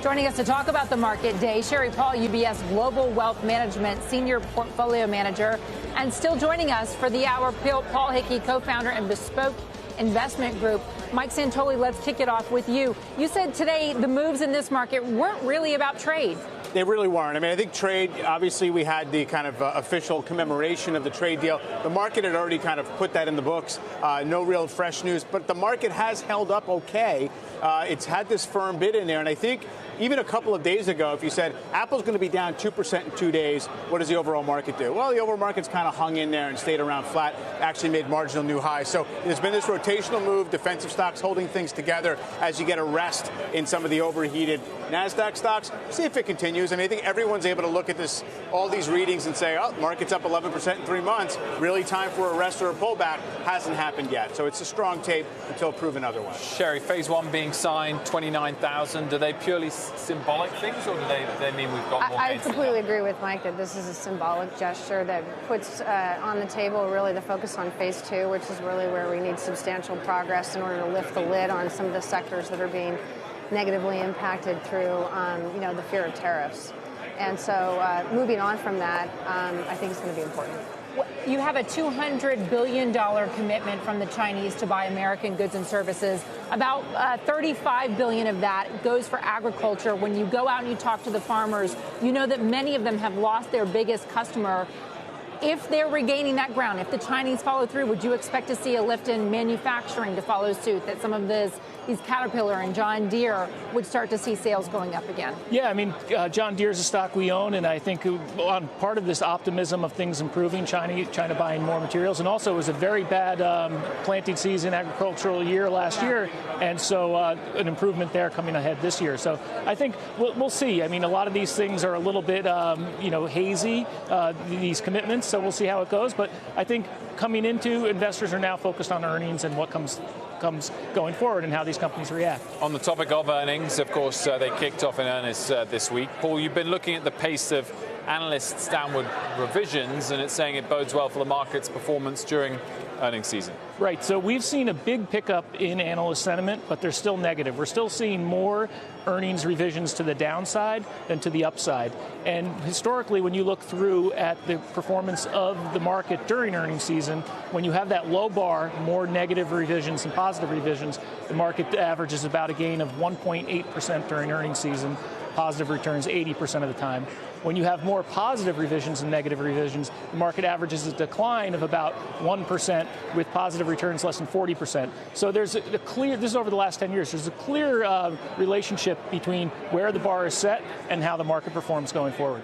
Joining us to talk about the market day, Sherry Paul, UBS Global Wealth Management Senior Portfolio Manager. And still joining us for the hour, Paul Hickey, co-founder and Bespoke Investment Group. Mike Santoli, let's kick it off with you. You said today the moves in this market weren't really about trade. They really weren't. I mean, I think trade, obviously we had the kind of official commemoration of the trade deal. The market had already kind of put that in the books. No real fresh news, but the market has held up okay. It's had this firm bid in there, and I think even a couple of days ago, if you said Apple's going to be down 2% in 2 days, what does the overall market do? Well, the overall market's kind of hung in there and stayed around flat, actually made marginal new highs. So there's been this rotational move, defensive stocks holding things together as you get a rest in some of the overheated Nasdaq stocks. See if it continues. I mean, I think everyone's able to look at this, all these readings and say, oh, market's up 11% in 3 months. Really time for a rest or a pullback. Hasn't happened yet. So it's a strong tape until proven otherwise. Sherry, phase one being signed, 29,000. Do they purely symbolic things, or do they mean we've got more? I completely agree with Mike that this is a symbolic gesture that puts on the table really the focus on phase two, which is really where we need substantial progress in order to lift the lid on some of the sectors that are being negatively impacted through, the fear of tariffs. And so moving on from that, I think it's going to be important. You have a $200 billion commitment from the Chinese to buy American goods and services. About $35 billion of that goes for agriculture. When you go out and you talk to the farmers, you know that many of them have lost their biggest customer. If they're regaining that ground, if the Chinese follow through, would you expect to see a lift in manufacturing to follow suit, that some of these Caterpillar and John Deere would start to see sales going up again? Yeah, I mean, John Deere is a stock we own, and I think on part of this optimism of things improving, China buying more materials, and also it was a very bad planting season, agricultural year last year, and so an improvement there coming ahead this year. So I think we'll see. I mean, a lot of these things are a little bit, hazy, these commitments. So we'll see how it goes. But I think coming into, investors are now focused on earnings and what comes going forward and how these companies react. On the topic of earnings, of course, they kicked off in earnest this week. Paul, you've been looking at the pace of analysts' downward revisions, and it's saying it bodes well for the market's performance during earnings season. Right. So we've seen a big pickup in analyst sentiment, but they're still negative. We're still seeing more earnings revisions to the downside than to the upside. And historically, when you look through at the performance of the market during earnings season, when you have that low bar, more negative revisions and positive revisions, the market averages about a gain of 1.8% during earnings season. Positive returns 80% of the time. When you have more positive revisions and negative revisions, the market averages a decline of about 1% with positive returns less than 40%. So there's a clear, this is over the last 10 years, there's a clear relationship between where the bar is set and how the market performs going forward.